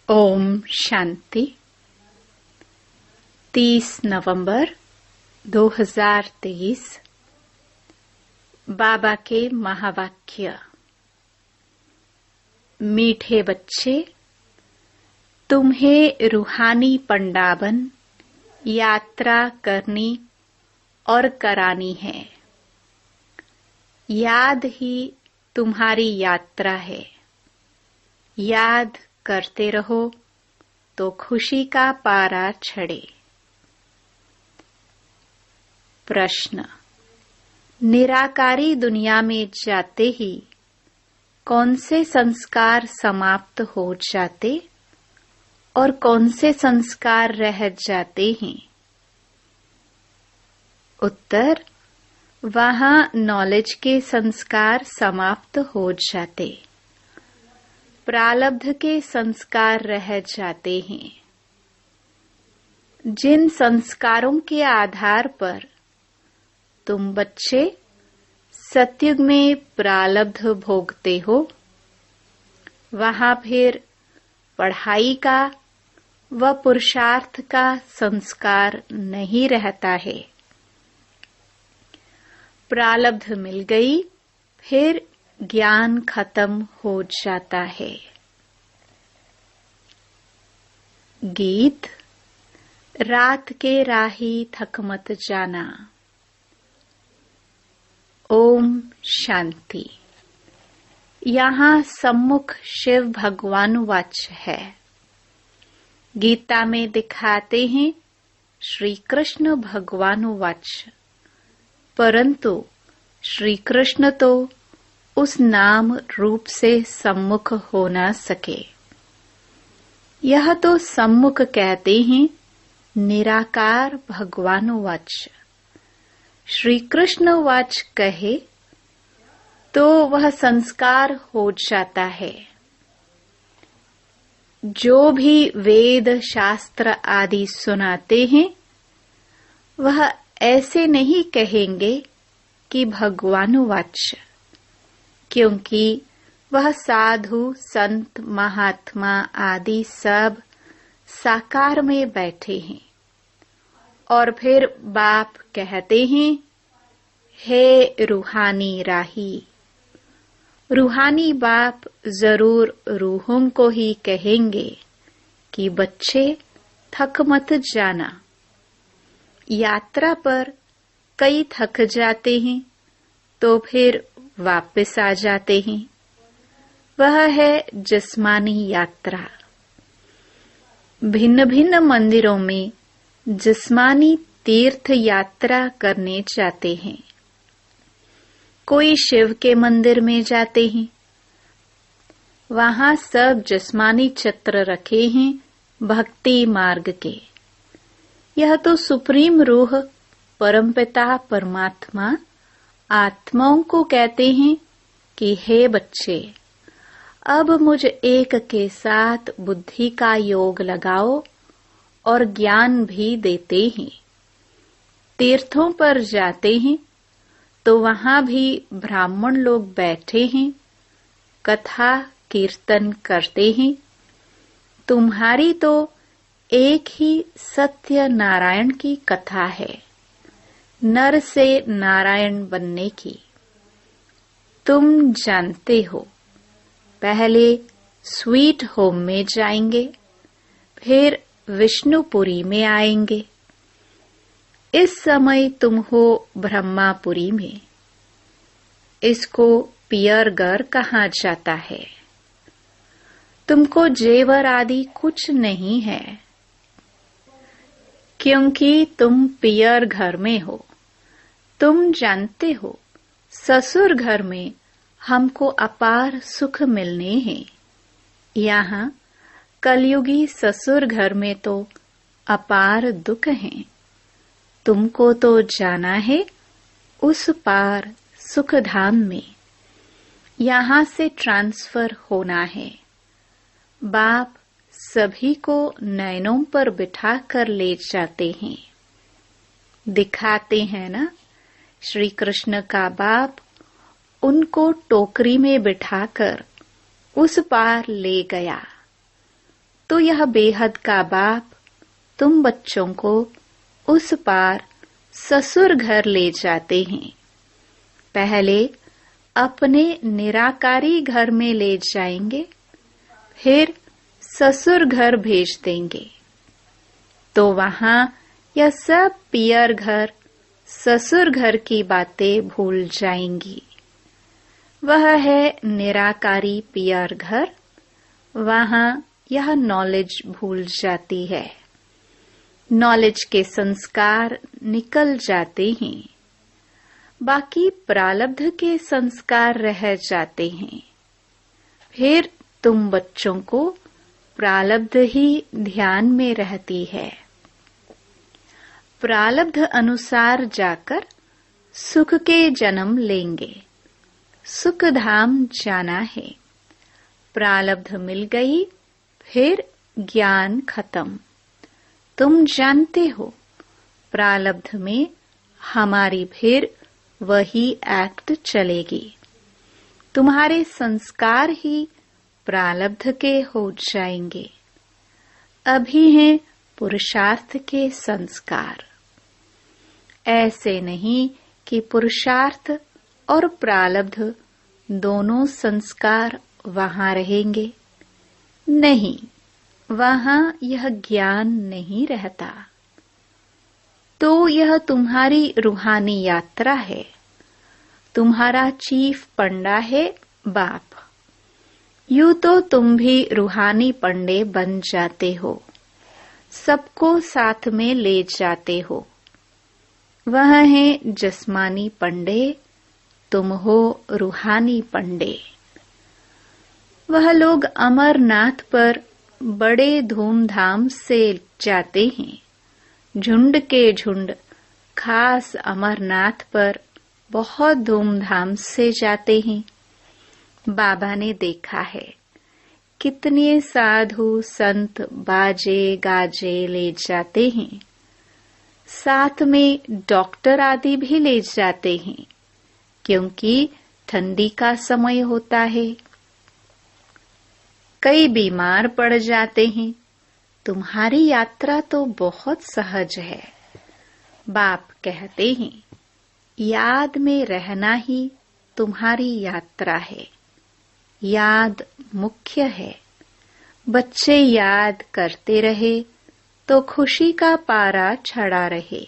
ओम शांति। 30 नवंबर 2023। बाबा के महावाक्य। मीठे बच्चे, तुम्हें रूहानी पंडावन यात्रा करनी और करानी है। याद ही तुम्हारी यात्रा है। याद करते रहो तो खुशी का पारा चढ़े। प्रश्न। निराकारी दुनिया में जाते ही कौन से संस्कार समाप्त हो जाते और कौन से संस्कार रह जाते हैं? उत्तर। वहां नॉलेज के संस्कार समाप्त हो जाते, प्रारब्ध के संस्कार रह जाते हैं। जिन संस्कारों के आधार पर तुम बच्चे सतयुग में प्रारब्ध भोगते हो, वहां फिर पढ़ाई का व पुरुषार्थ का संस्कार नहीं रहता है। प्रारब्ध मिल गई, फिर ज्ञान खत्म हो जाता है। गीत। रात के राही थक मत जाना। ओम शांति। यहाँ सम्मुख शिव भगवान वाच है। गीता में दिखाते हैं श्री कृष्ण भगवान वाच, परंतु श्री कृष्ण तो उस नाम रूप से सम्मुख हो न सके। यह तो सम्मुख कहते हैं निराकार भगवान वाच। श्री कृष्ण वाच कहे तो वह संस्कार हो जाता है। जो भी वेद शास्त्र आदि सुनाते हैं, वह ऐसे नहीं कहेंगे कि भगवान वाच, क्योंकि वह साधु संत महात्मा आदि सब साकार में बैठे हैं। और फिर बाप कहते हैं, हे रूहानी राही। रूहानी बाप जरूर रूहों को ही कहेंगे कि बच्चे थक मत जाना। यात्रा पर कई थक जाते हैं तो फिर वापस आ जाते हैं। वह है जिस्मानी यात्रा। भिन्न भिन्न मंदिरों में जिस्मानी तीर्थ यात्रा करने जाते हैं। कोई शिव के मंदिर में जाते हैं, वहां सब जिस्मानी चित्र रखे हैं भक्ति मार्ग के। यह तो सुप्रीम रूह परमपिता परमात्मा आत्माओं को कहते हैं कि हे बच्चे, अब मुझ एक के साथ बुद्धि का योग लगाओ और ज्ञान भी देते हैं। तीर्थों पर जाते हैं तो वहां भी ब्राह्मण लोग बैठे हैं, कथा कीर्तन करते हैं। तुम्हारी तो एक ही सत्य नारायण की कथा है, नर से नारायण बनने की। तुम जानते हो, पहले स्वीट होम में जाएंगे, फिर विष्णुपुरी में आएंगे। इस समय तुम हो ब्रह्मापुरी में। इसको पियरगर कहा जाता है। तुमको जेवर आदि कुछ नहीं है, क्योंकि तुम पियर घर में हो। तुम जानते हो, ससुर घर में हमको अपार सुख मिलने हैं। यहाँ कलयुगी ससुर घर में तो अपार दुख हैं। तुमको तो जाना है उस पार सुख धाम में। यहाँ से ट्रांसफर होना है। बाप सभी को नैनों पर बिठा कर ले जाते हैं। दिखाते हैं ना, श्री कृष्ण का बाप उनको टोकरी में बिठाकर उस पार ले गया। तो यह बेहद का बाप तुम बच्चों को उस पार ससुर घर ले जाते हैं। पहले अपने निराकारी घर में ले जाएंगे, फिर ससुर घर भेज देंगे। तो वहां यह सब पियर घर, ससुर घर की बातें भूल जाएंगी। वह है निराकारी पियर घर। वहां यह नॉलेज भूल जाती है। नॉलेज के संस्कार निकल जाते हैं, बाकी प्रारब्ध के संस्कार रह जाते हैं। फिर तुम बच्चों को प्रारब्ध ही ध्यान में रहती है। प्रारब्ध अनुसार जाकर सुख के जन्म लेंगे। सुख धाम जाना है। प्रारब्ध मिल गई, फिर ज्ञान खत्म। तुम जानते हो प्रारब्ध में हमारी फिर वही एक्ट चलेगी। तुम्हारे संस्कार ही प्रारब्ध के हो जाएंगे। अभी हैं पुरुषार्थ के संस्कार। ऐसे नहीं कि पुरुषार्थ और प्रारब्ध दोनों संस्कार वहां रहेंगे। नहीं, वहां यह ज्ञान नहीं रहता। तो यह तुम्हारी रूहानी यात्रा है। तुम्हारा चीफ पंडा है बाप। यूं तो तुम भी रूहानी पंडे बन जाते हो। सबको साथ में ले जाते हो। वह है जिस्मानी पंडे, तुम हो रूहानी पंडे। वह लोग अमरनाथ पर बड़े धूमधाम से जाते हैं। झुंड के झुंड खास अमरनाथ पर बहुत धूमधाम से जाते हैं। बाबा ने देखा है कितने साधु संत बाजे गाजे ले जाते हैं। साथ में डॉक्टर आदि भी ले जाते हैं, क्योंकि ठंडी का समय होता है। कई बीमार पड़ जाते हैं। तुम्हारी यात्रा तो बहुत सहज है। बाप कहते हैं याद में रहना ही तुम्हारी यात्रा है। याद मुख्य है। बच्चे याद करते रहे तो खुशी का पारा चढ़ा रहे।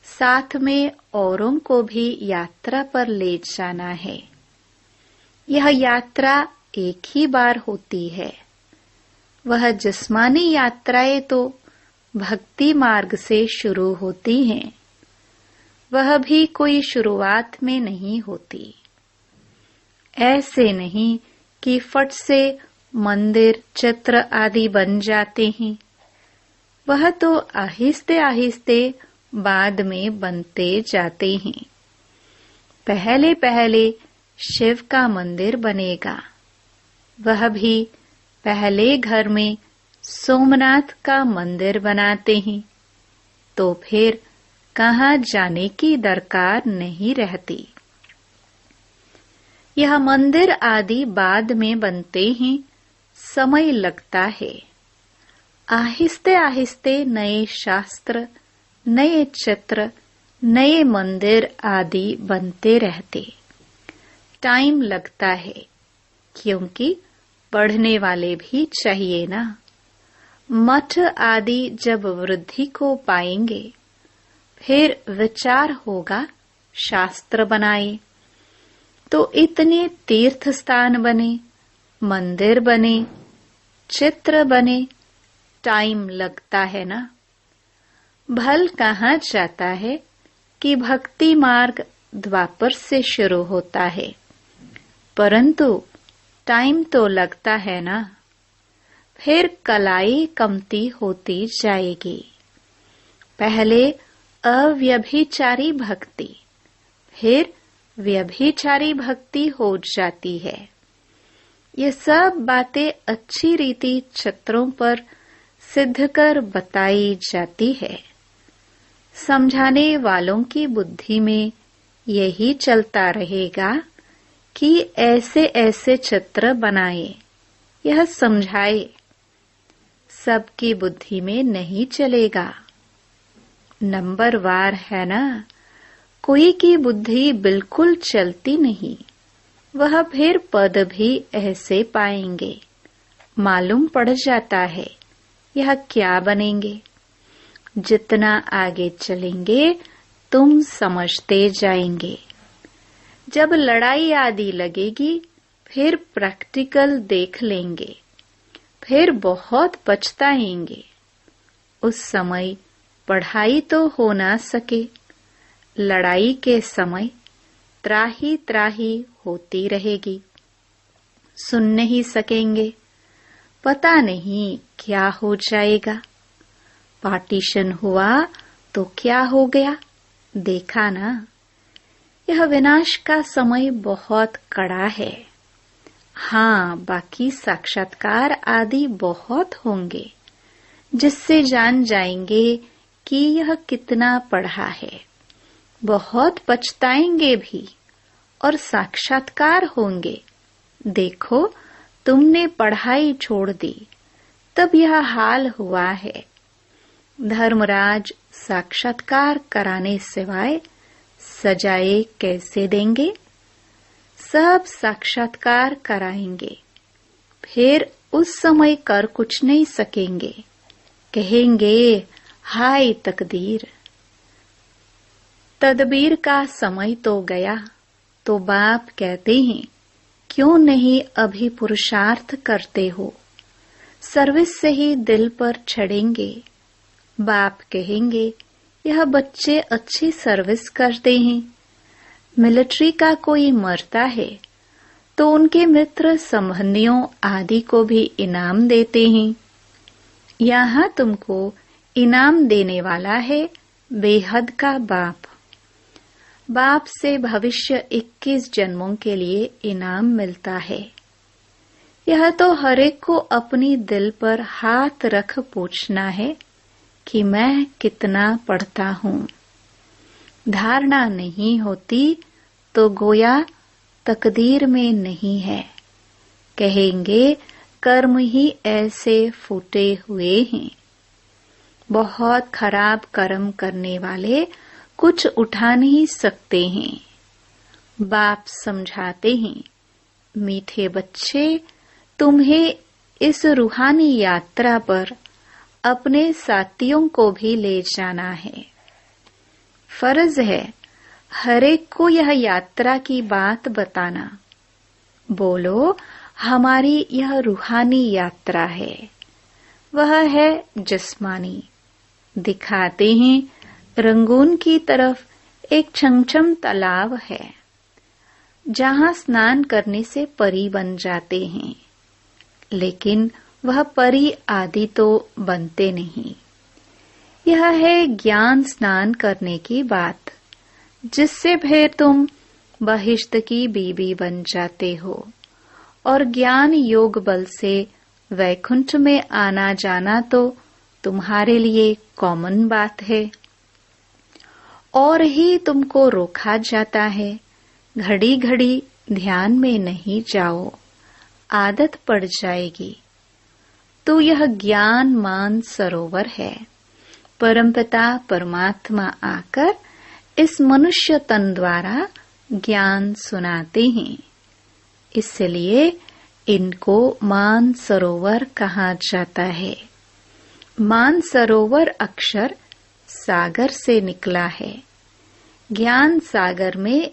साथ में औरों को भी यात्रा पर ले जाना है। यह यात्रा एक ही बार होती है। वह जिस्मानी यात्राएं तो भक्ति मार्ग से शुरू होती हैं। वह भी कोई शुरुआत में नहीं होती। ऐसे नहीं कि फट से मंदिर चित्र आदि बन जाते हैं। वह तो आहिस्ते आहिस्ते बाद में बनते जाते हैं। पहले पहले शिव का मंदिर बनेगा। वह भी पहले घर में सोमनाथ का मंदिर बनाते हैं, तो फिर कहाँ जाने की दरकार नहीं रहती। यह मंदिर आदि बाद में बनते हैं, समय लगता है। आहिस्ते आहिस्ते नए शास्त्र, नए चित्र, नए मंदिर आदि बनते रहते। टाइम लगता है, क्योंकि पढ़ने वाले भी चाहिए ना। मठ आदि जब वृद्धि को पाएंगे, फिर विचार होगा शास्त्र बनाए। तो इतने तीर्थ स्थान बने, मंदिर बने, चित्र बने, टाइम लगता है ना। भल कहाँ जाता है कि भक्ति मार्ग द्वापर से शुरू होता है, परंतु टाइम तो लगता है ना। फिर कलाई कमती होती जाएगी। पहले अव्यभिचारी भक्ति, फिर व्यभिचारी भक्ति हो जाती है। ये सब बातें अच्छी रीति चित्रों पर सिद्ध कर बताई जाती है। समझाने वालों की बुद्धि में यही चलता रहेगा कि ऐसे ऐसे चित्र बनाए, यह समझाए। सबकी बुद्धि में नहीं चलेगा। नंबरवार है ना, कोई की बुद्धि बिल्कुल चलती नहीं, वह फिर पद भी ऐसे पाएंगे। मालूम पड़ जाता है यह क्या बनेंगे। जितना आगे चलेंगे तुम समझते जाएंगे। जब लड़ाई आदि लगेगी फिर प्रैक्टिकल देख लेंगे, फिर बहुत पछताएंगे। उस समय पढ़ाई तो हो ना सके, लड़ाई के समय त्राही त्राही होती रहेगी। सुन नहीं सकेंगे, पता नहीं क्या हो जाएगा। पार्टीशन हुआ तो क्या हो गया, देखा ना। यह विनाश का समय बहुत कड़ा है। हाँ, बाकी साक्षात्कार आदि बहुत होंगे जिससे जान जाएंगे कि यह कितना पढ़ा है। बहुत पछताएंगे भी और साक्षात्कार होंगे। देखो, तुमने पढ़ाई छोड़ दी तब यह हाल हुआ है। धर्मराज साक्षात्कार कराने सिवाय सजाए कैसे देंगे? सब साक्षात्कार कराएंगे, फिर उस समय कर कुछ नहीं सकेंगे। कहेंगे हाय तकदीर। तदबीर का समय तो गया, तो बाप कहते हैं क्यों नहीं अभी पुरुषार्थ करते हो? सर्विस से ही दिल पर चढ़ेंगे। बाप कहेंगे यह बच्चे अच्छी सर्विस करते हैं। मिलिट्री का कोई मरता है तो उनके मित्र संबंधियों आदि को भी इनाम देते हैं। यहाँ तुमको इनाम देने वाला है बेहद का बाप। बाप से भविष्य 21 जन्मों के लिए इनाम मिलता है। यह तो हर एक को अपनी दिल पर हाथ रख पूछना है कि मैं कितना पढ़ता हूँ। धारणा नहीं होती तो गोया तकदीर में नहीं है। कहेंगे कर्म ही ऐसे फूटे हुए हैं। बहुत खराब कर्म करने वाले कुछ उठा नहीं सकते हैं। बाप समझाते हैं, मीठे बच्चे, तुम्हें इस रूहानी यात्रा पर अपने साथियों को भी ले जाना है। फर्ज है हर एक को यह यात्रा की बात बताना। बोलो, हमारी यह रूहानी यात्रा है, वह है जिस्मानी। दिखाते हैं रंगून की तरफ एक छमछम तालाब है, जहां स्नान करने से परी बन जाते हैं। लेकिन वह परी आदि तो बनते नहीं। यह है ज्ञान स्नान करने की बात, जिससे फिर तुम बहिश्त की बीबी बन जाते हो और ज्ञान योग बल से वैकुंठ में आना जाना तो तुम्हारे लिए कॉमन बात है। और ही तुमको रोका जाता है, घड़ी घड़ी ध्यान में नहीं जाओ, आदत पड़ जाएगी। तो यह ज्ञान मान सरोवर है। परमपिता परमात्मा आकर इस मनुष्य तन द्वारा ज्ञान सुनाते हैं। इसलिए इनको मान सरोवर कहा जाता है। मान सरोवर अक्षर सागर से निकला है। ज्ञान सागर में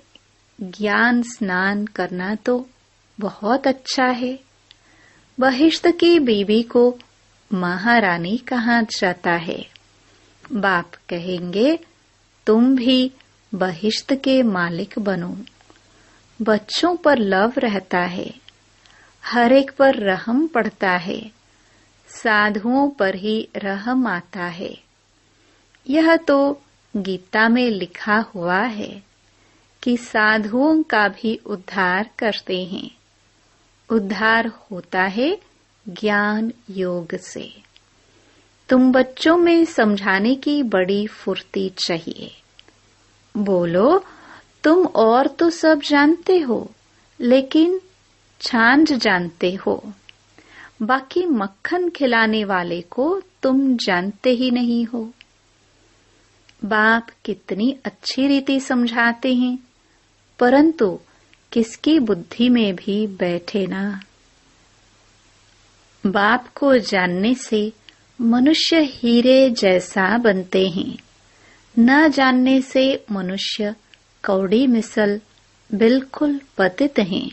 ज्ञान स्नान करना तो बहुत अच्छा है। बहिश्त की बीवी को महारानी कहा जाता है। बाप कहेंगे तुम भी बहिश्त के मालिक बनो। बच्चों पर लव रहता है, हर एक पर रहम पड़ता है, साधुओं पर ही रहम आता है। यह तो गीता में लिखा हुआ है कि साधुओं का भी उद्धार करते हैं। उद्धार होता है ज्ञान योग से। तुम बच्चों में समझाने की बड़ी फुर्ती चाहिए। बोलो, तुम और तो सब जानते हो, लेकिन छांझ जानते हो। बाकी मक्खन खिलाने वाले को तुम जानते ही नहीं हो। बाप कितनी अच्छी रीति समझाते हैं, परंतु किसकी बुद्धि में भी बैठे ना। बाप को जानने से मनुष्य हीरे जैसा बनते हैं, न जानने से मनुष्य कौड़ी मिसल बिल्कुल पतित हैं।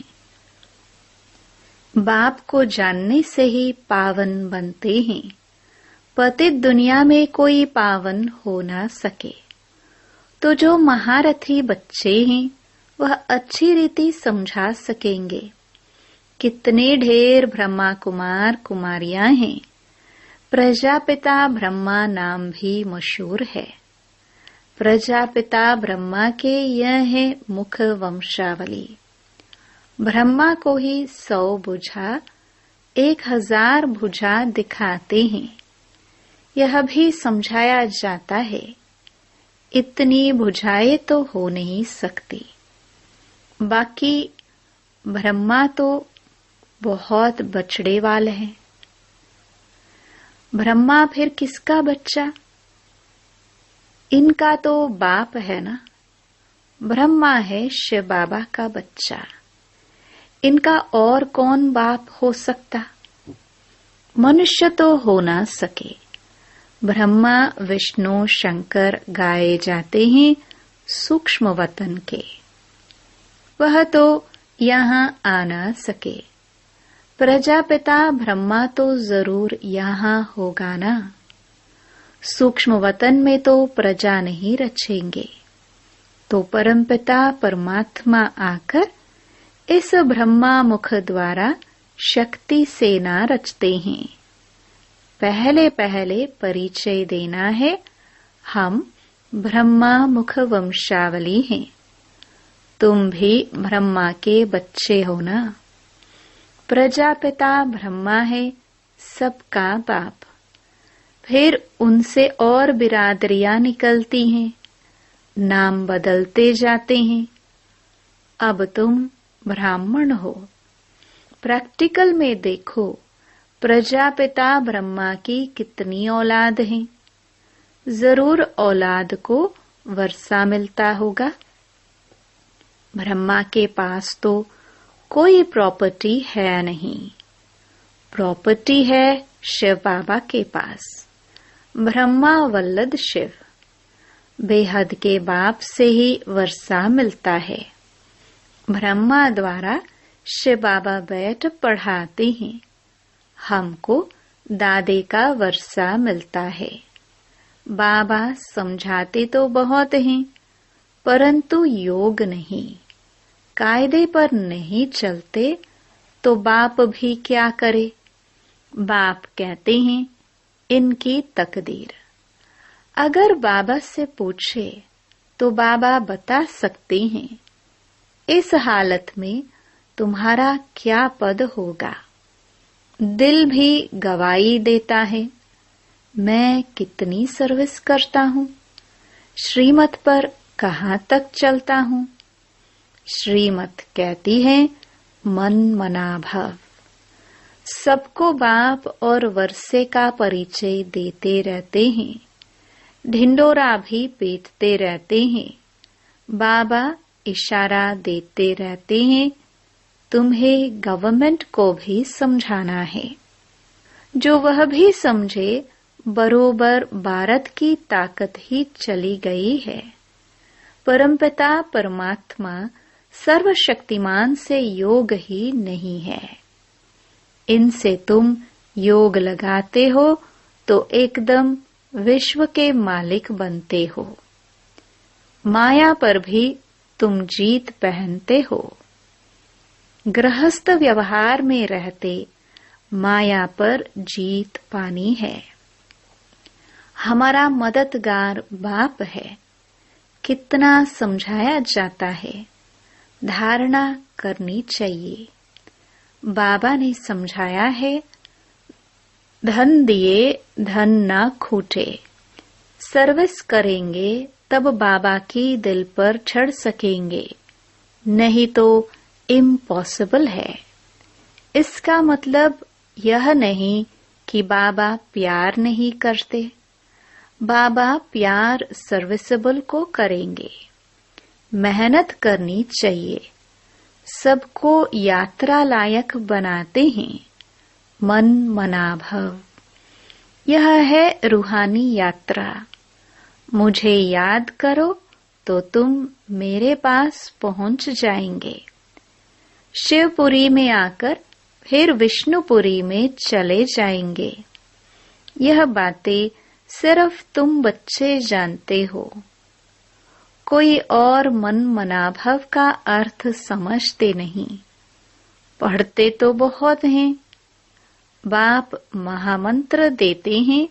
बाप को जानने से ही पावन बनते हैं। पतित दुनिया में कोई पावन हो ना सके। तो जो महारथी बच्चे हैं वह अच्छी रीति समझा सकेंगे। कितने ढेर ब्रह्मा कुमार कुमारियां हैं। प्रजापिता ब्रह्मा नाम भी मशहूर है। प्रजापिता ब्रह्मा के यह है मुख वंशावली। ब्रह्मा को ही 100 भुजा 1000 भुजा दिखाते हैं। यह भी समझाया जाता है, इतनी भुजाएं तो हो नहीं सकती। बाकी ब्रह्मा तो बहुत बछड़े वाले हैं। ब्रह्मा फिर किसका बच्चा? इनका तो बाप है ना। ब्रह्मा है शिव बाबा का बच्चा। इनका और कौन बाप हो सकता? मनुष्य तो हो ना सके। ब्रह्मा विष्णु शंकर गाए जाते हैं सूक्ष्म वतन के। वह तो यहाँ आ ना सके। प्रजापिता ब्रह्मा तो जरूर यहाँ होगा ना। सूक्ष्म वतन में तो प्रजा नहीं रचेंगे। तो परमपिता परमात्मा आकर इस ब्रह्मा मुख द्वारा शक्ति सेना रचते हैं। पहले पहले परिचय देना है, हम ब्रह्मा मुख वंशावली हैं। तुम भी ब्रह्मा के बच्चे हो ना। प्रजापिता ब्रह्मा है, सबका बाप। फिर उनसे और बिरादरियां निकलती हैं, नाम बदलते जाते हैं। अब तुम ब्राह्मण हो। प्रैक्टिकल में देखो, प्रजापिता ब्रह्मा की कितनी औलाद हैं। जरूर औलाद को वर्षा मिलता होगा। ब्रह्मा के पास तो कोई प्रॉपर्टी है नहीं। प्रॉपर्टी है शिव बाबा के पास। ब्रह्मा वल्लद शिव। बेहद के बाप से ही वर्षा मिलता है। ब्रह्मा द्वारा शिव बाबा बैठ पढ़ाते हैं। हमको दादे का वर्षा मिलता है। बाबा समझाते तो बहुत हैं, परंतु योग नहीं, कायदे पर नहीं चलते तो बाप भी क्या करे। बाप कहते हैं इनकी तकदीर। अगर बाबा से पूछे तो बाबा बता सकते हैं इस हालत में तुम्हारा क्या पद होगा। दिल भी गवाही देता है, मैं कितनी सर्विस करता हूँ, श्रीमत पर कहाँ तक चलता हूँ। श्रीमत कहती है मन मना भव। सबको बाप और वर्षे का परिचय देते रहते हैं। ढिंडोरा भी पीटते रहते हैं। बाबा इशारा देते रहते हैं, तुम्हें गवर्नमेंट को भी समझाना है। जो वह भी समझे बरोबर भारत की ताकत ही चली गई है। परमपिता परमात्मा सर्वशक्तिमान से योग ही नहीं है। इनसे तुम योग लगाते हो तो एकदम विश्व के मालिक बनते हो। माया पर भी तुम जीत पहनते हो। गृहस्थ व्यवहार में रहते माया पर जीत पानी है। हमारा मददगार बाप है। कितना समझाया जाता है, धारणा करनी चाहिए। बाबा ने समझाया है, धन दिए धन ना खूटे। सर्विस करेंगे तब बाबा की दिल पर चढ़ सकेंगे, नहीं तो इम्पॉसिबल है। इसका मतलब यह नहीं कि बाबा प्यार नहीं करते। बाबा प्यार सर्विसेबल को करेंगे। मेहनत करनी चाहिए। सबको यात्रा लायक बनाते हैं। मन मनाभव, यह है रूहानी यात्रा। मुझे याद करो तो तुम मेरे पास पहुंच जाएंगे। शिवपुरी में आकर फिर विष्णुपुरी में चले जाएंगे। यह बातें सिर्फ तुम बच्चे जानते हो। कोई और मन मनाभव का अर्थ समझते नहीं। पढ़ते तो बहुत हैं। बाप महामंत्र देते हैं,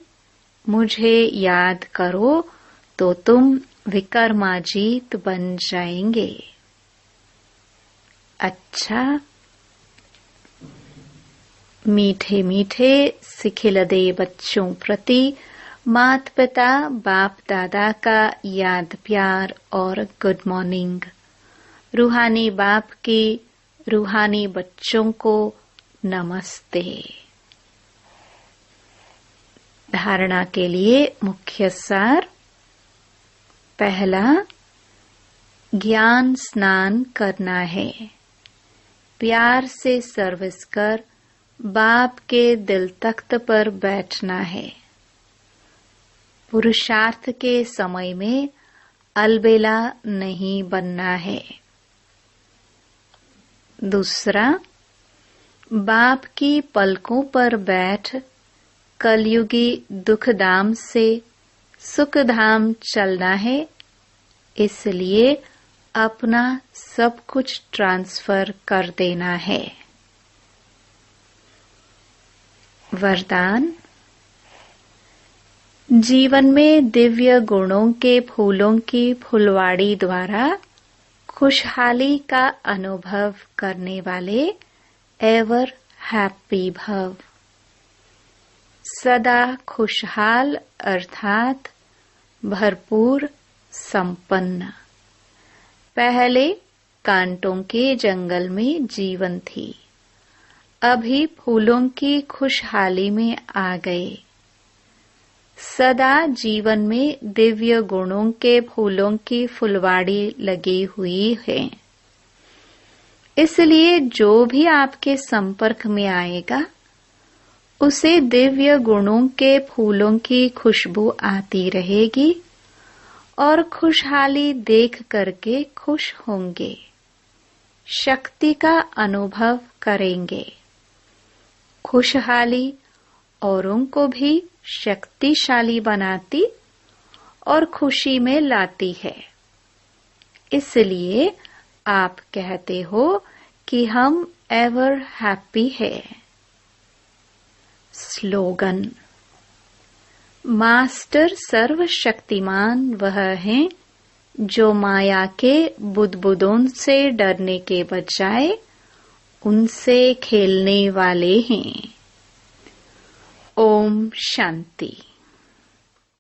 मुझे याद करो तो तुम विक्रमाजीत बन जाएंगे। अच्छा, मीठे मीठे सिखिलदे बच्चों प्रति मात पिता बाप दादा का याद प्यार और गुड मॉर्निंग। रूहानी बाप की रूहानी बच्चों को नमस्ते। धारणा के लिए मुख्य सार। पहला, ज्ञान स्नान करना है। प्यार से सर्विस कर बाप के दिल तख्त पर बैठना है। पुरुषार्थ के समय में अलबेला नहीं बनना है। दूसरा, बाप की पलकों पर बैठ कलयुगी दुखधाम से सुखधाम चलना है। इसलिए अपना सब कुछ ट्रांसफर कर देना है। वरदान। जीवन में दिव्य गुणों के फूलों की फुलवाड़ी द्वारा खुशहाली का अनुभव करने वाले एवर हैप्पी भव। सदा खुशहाल अर्थात भरपूर संपन्न। पहले कांटों के जंगल में जीवन थी, अभी फूलों की खुशहाली में आ गए। सदा जीवन में दिव्य गुणों के फूलों की फुलवाड़ी लगी हुई है। इसलिए जो भी आपके संपर्क में आएगा उसे दिव्य गुणों के फूलों की खुशबू आती रहेगी और खुशहाली देख करके खुश होंगे, शक्ति का अनुभव करेंगे। खुशहाली औरों को भी शक्तिशाली बनाती और खुशी में लाती है। इसलिए आप कहते हो कि हम एवर हैप्पी है। स्लोगन। मास्टर सर्वशक्तिमान वह हैं जो माया के बुदबुदों से डरने के बजाय उनसे खेलने वाले हैं। ओम शांति।